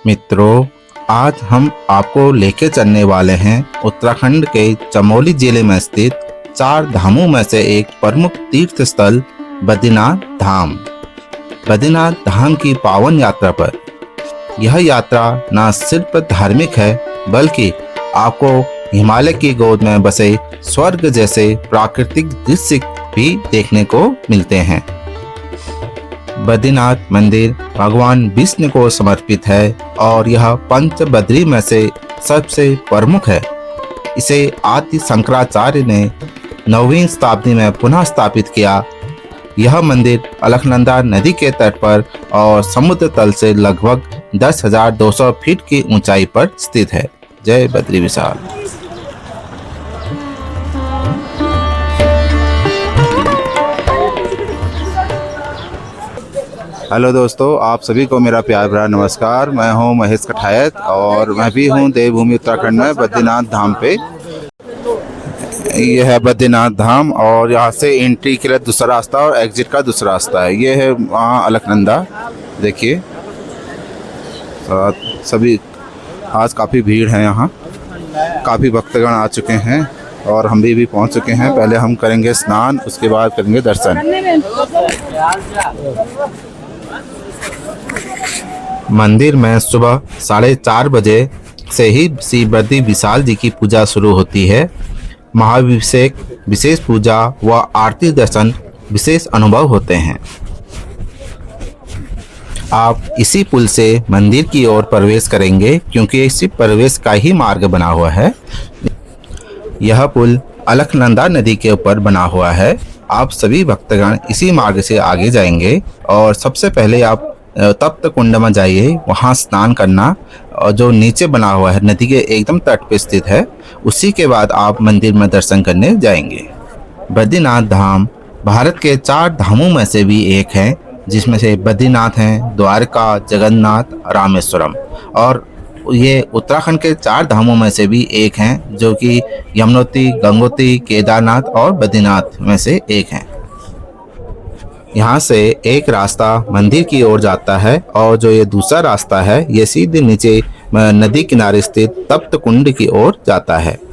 मित्रों, आज हम आपको लेके चलने वाले हैं उत्तराखंड के चमोली जिले में स्थित 4 धामों में से एक प्रमुख तीर्थ स्थल बद्रीनाथ धाम। बद्रीनाथ धाम की पावन यात्रा पर यह यात्रा न सिर्फ धार्मिक है बल्कि आपको हिमालय की गोद में बसे स्वर्ग जैसे प्राकृतिक दृश्य भी देखने को मिलते हैं। बद्रीनाथ मंदिर भगवान विष्णु को समर्पित है और यह पंच बद्री में से सबसे प्रमुख है। इसे आदि शंकराचार्य ने 9वीं शताब्दी में पुनः स्थापित किया। यह मंदिर अलकनंदा नदी के तट पर और समुद्र तल से लगभग 10,200 फीट की ऊंचाई पर स्थित है। जय बद्री विशाल। हेलो दोस्तों, आप सभी को मेरा प्यार भरा नमस्कार। मैं हूं महेश कठायत और मैं भी हूं देवभूमि उत्तराखंड में बद्रीनाथ धाम पे। यह है बद्रीनाथ धाम और यहाँ से एंट्री के लिए दूसरा रास्ता और एग्जिट का दूसरा रास्ता है। ये है वहाँ अलकनंदा। देखिए सभी आज काफ़ी भीड़ है, यहाँ काफ़ी भक्तगण आ चुके हैं और हम भी पहुँच चुके हैं। पहले हम करेंगे स्नान, उसके बाद करेंगे दर्शन। मंदिर में सुबह 4:30 बजे से ही श्री बद्री विशाल जी की पूजा शुरू होती है। महाभिषेक, विशेष पूजा व आरती दर्शन विशेष अनुभव होते हैं। आप इसी पुल से मंदिर की ओर प्रवेश करेंगे क्योंकि इसी प्रवेश का ही मार्ग बना हुआ है। यह पुल अलकनंदा नदी के ऊपर बना हुआ है। आप सभी भक्तगण इसी मार्ग से आगे जाएंगे और सबसे पहले आप तप्त कुंड में जाइए, वहाँ स्नान करना, और जो नीचे बना हुआ है नदी के एकदम तट पे स्थित है। उसी के बाद आप मंदिर में दर्शन करने जाएंगे। बद्रीनाथ धाम भारत के 4 धामों में से भी एक है, जिसमें से बद्रीनाथ हैं, द्वारका, जगन्नाथ, रामेश्वरम, और ये उत्तराखंड के 4 धामों में से भी एक हैं, जो कि यमुनोत्री, गंगोत्री, केदारनाथ और बद्रीनाथ में से एक हैं। यहाँ से एक रास्ता मंदिर की ओर जाता है और जो ये दूसरा रास्ता है ये सीधे नीचे नदी किनारे स्थित तप्त कुंड की ओर जाता है।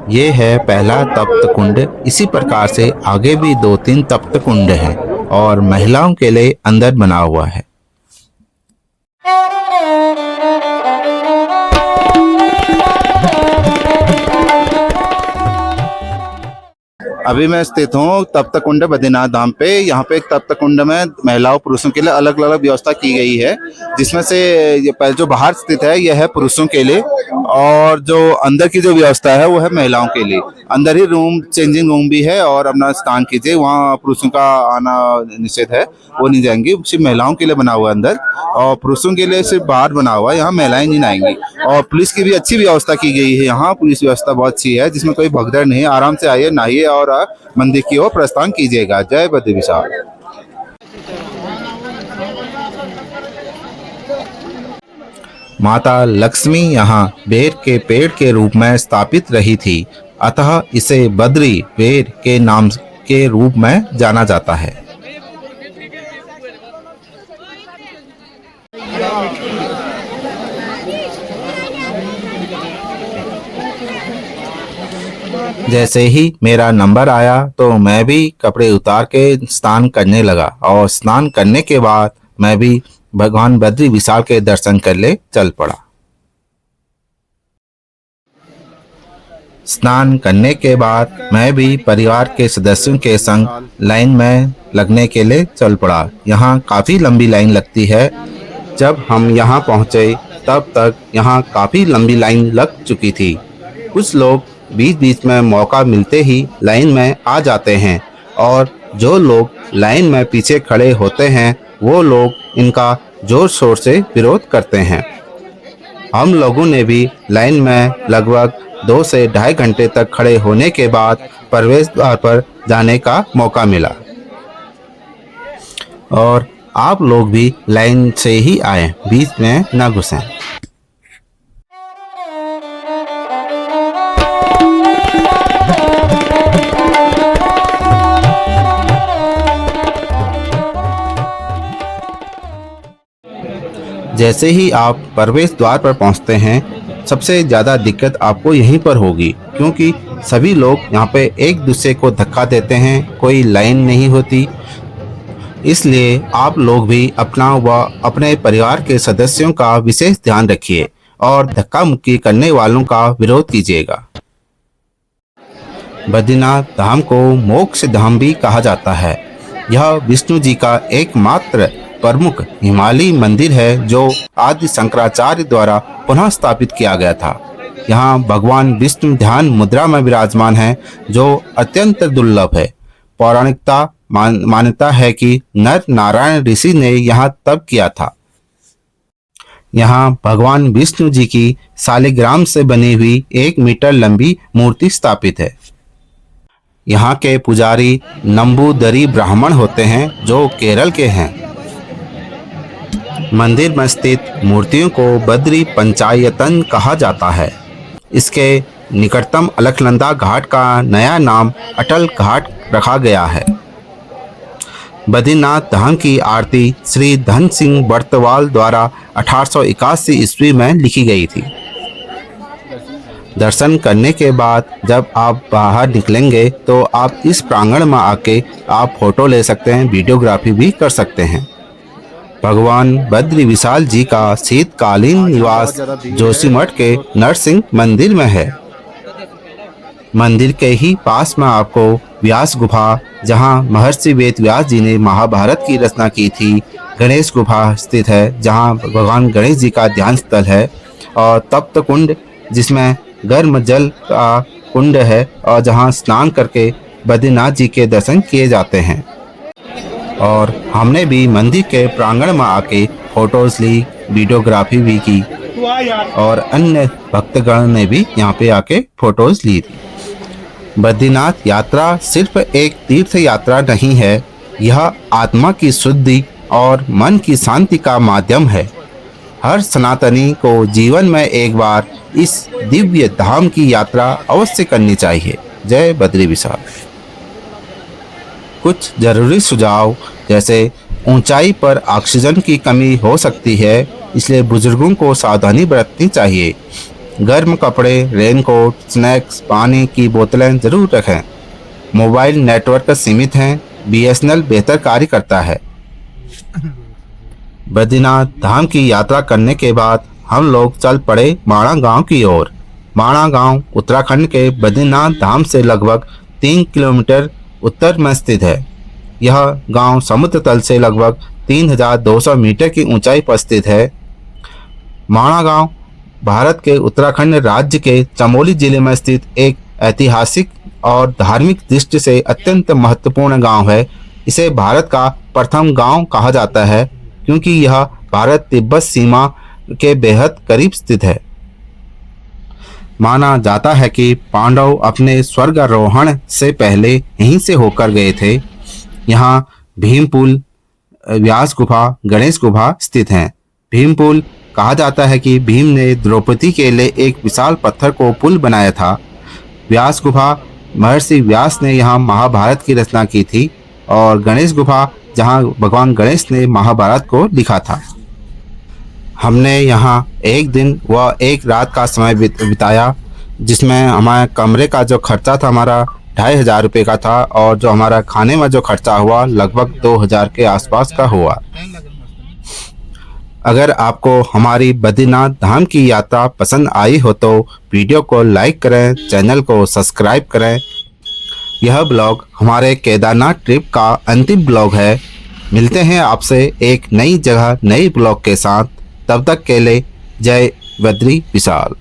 ये है पहला तप्त कुंड। इसी प्रकार से आगे भी 2-3 तप्त कुंड हैं और महिलाओं के लिए अंदर बना हुआ है। अभी मैं स्थित हूँ तप्त कुंड बद्रीनाथ धाम पे। यहाँ पे एक तप्त कुंड में महिलाओं पुरुषों के लिए अलग अलग व्यवस्था की गई है, जिसमें से ये जो बाहर स्थित है यह है पुरुषों के लिए और जो अंदर की जो व्यवस्था है वो है महिलाओं के लिए। अंदर ही रूम, चेंजिंग रूम भी है और अपना स्नान कीजिए। वहाँ पुरुषों का आना निषेध है, वो नहीं जाएंगे। सिर्फ महिलाओं के लिए बना हुआ है अंदर, और पुरुषों के लिए सिर्फ बाहर बना हुआ है। यहाँ महिलाएं नहीं आएंगी। और पुलिस की भी अच्छी व्यवस्था की गई है। यहाँ पुलिस व्यवस्था बहुत अच्छी है, जिसमें कोई भगदड़ नहीं है। आराम से आइए, नहाइए और मंदिर की ओर प्रस्थान कीजिएगा। जय बद्री विशाल। माता लक्ष्मी यहाँ बेर के पेड़ के रूप में स्थापित रही थी, अतः इसे बद्री बेर के नाम के रूप में जाना जाता है। जैसे ही मेरा नंबर आया तो मैं भी कपड़े उतार के स्नान करने लगा और स्नान करने के बाद मैं भी भगवान बद्री विशाल के दर्शन कर ले चल पड़ा। स्नान करने के बाद मैं भी परिवार के सदस्यों के संग लाइन में लगने के लिए चल पड़ा। यहाँ काफ़ी लंबी लाइन लगती है। जब हम यहाँ पहुँचे तब तक यहाँ काफ़ी लंबी लाइन लग चुकी थी। कुछ लोग बीच बीच में मौका मिलते ही लाइन में आ जाते हैं और जो लोग लाइन में पीछे खड़े होते हैं वो लोग इनका जोर शोर से विरोध करते हैं। हम लोगों ने भी लाइन में लगभग 2 से ढाई घंटे तक खड़े होने के बाद प्रवेश द्वार पर जाने का मौका मिला। और आप लोग भी लाइन से ही आए, बीच में ना घुसें। जैसे ही आप प्रवेश द्वार पर पहुंचते हैं सबसे ज़्यादा दिक्कत आपको यहीं पर होगी, क्योंकि सभी लोग यहाँ पे एक दूसरे को धक्का देते हैं, कोई लाइन नहीं होती। इसलिए आप लोग भी अपना व अपने परिवार के सदस्यों का विशेष ध्यान रखिए और धक्का मुक्की करने वालों का विरोध कीजिएगा। बद्रीनाथ धाम को मोक्ष धाम भी कहा जाता है। यह विष्णु जी का एकमात्र प्रमुख हिमालयी मंदिर है जो आदि शंकराचार्य द्वारा पुनः स्थापित किया गया था। यहाँ भगवान विष्णु ध्यान मुद्रा में विराजमान है जो अत्यंत दुर्लभ है। पौराणिकता मान्यता है कि नर नारायण ऋषि ने यहाँ तप किया था। यहाँ भगवान विष्णु जी की शालिग्राम से बनी हुई 1 मीटर लंबी मूर्ति स्थापित है। यहाँ के पुजारी नंबूदरी ब्राह्मण होते हैं जो केरल के हैं। मंदिर में स्थित मूर्तियों को बद्री पंचायतन कहा जाता है। इसके निकटतम अलकनंदा घाट का नया नाम अटल घाट रखा गया है। बद्रीनाथ धाम की आरती श्री धन सिंह बर्तवाल द्वारा 1881 ईस्वी में लिखी गई थी। दर्शन करने के बाद जब आप बाहर निकलेंगे तो आप इस प्रांगण में आके आप फोटो ले सकते हैं, वीडियोग्राफी भी कर सकते हैं। भगवान बद्री विशाल जी का शीतकालीन निवास जोशीमठ के नरसिंह मंदिर में है। मंदिर के ही पास में आपको व्यास गुफा, जहां महर्षि वेद व्यास जी ने महाभारत की रचना की थी, गणेश गुफा स्थित है जहां भगवान गणेश जी का ध्यान स्थल है, और तप्त कुंड जिसमें गर्म जल का कुंड है और जहां स्नान करके बद्रीनाथ जी के दर्शन किए जाते हैं। और हमने भी मंदिर के प्रांगण में आके फोटोज ली, वीडियोग्राफी भी की और अन्य भक्तगण ने भी यहाँ पे आके फोटोज ली थी। बद्रीनाथ यात्रा सिर्फ एक तीर्थ यात्रा नहीं है, यह आत्मा की शुद्धि और मन की शांति का माध्यम है। हर सनातनी को जीवन में एक बार इस दिव्य धाम की यात्रा अवश्य करनी चाहिए। जय बद्री विशाल। कुछ जरूरी सुझाव, जैसे ऊंचाई पर ऑक्सीजन की कमी हो सकती है, इसलिए बुजुर्गों को सावधानी बरतनी चाहिए। गर्म कपड़े, रेनकोट, स्नैक्स, पानी की बोतलें जरूर रखें। मोबाइल नेटवर्क सीमित हैं, BSNL बेहतर कार्य करता है। बद्रीनाथ धाम की यात्रा करने के बाद हम लोग चल पड़े माणा गांव की ओर। माणा गांव उत्तराखंड के बद्रीनाथ धाम से लगभग 3 किलोमीटर उत्तर में स्थित है। यह गांव समुद्र तल से लगभग 3200 मीटर की ऊंचाई पर स्थित है। माणा गांव भारत के उत्तराखंड राज्य के चमोली जिले में स्थित एक ऐतिहासिक और धार्मिक दृष्टि से अत्यंत महत्वपूर्ण गांव है। इसे भारत का प्रथम गांव कहा जाता है क्योंकि यह भारत तिब्बत सीमा के बेहद करीब स्थित है। माना जाता है कि पांडव अपने स्वर्गारोहण से पहले यहीं से होकर गए थे। यहाँ भीमपुल, व्यास गुफा, गणेश गुफा स्थित हैं। भीमपुल कहा जाता है कि भीम ने द्रौपदी के लिए एक विशाल पत्थर को पुल बनाया था। व्यास गुफा, महर्षि व्यास ने यहाँ महाभारत की रचना की थी। और गणेश गुफा, जहाँ भगवान गणेश ने महाभारत को लिखा था। हमने यहाँ एक दिन व एक रात का समय बिताया, जिसमें हमारे कमरे का जो खर्चा था हमारा 2500 रुपये का था, और जो हमारा खाने में जो खर्चा हुआ लगभग 2000 के आसपास का हुआ। अगर आपको हमारी बद्रीनाथ धाम की यात्रा पसंद आई हो तो वीडियो को लाइक करें, चैनल को सब्सक्राइब करें। यह ब्लॉग हमारे केदारनाथ ट्रिप का अंतिम ब्लॉग है। मिलते हैं आपसे एक नई जगह नई ब्लॉग के साथ। तब तक के लिए जय बद्री विशाल।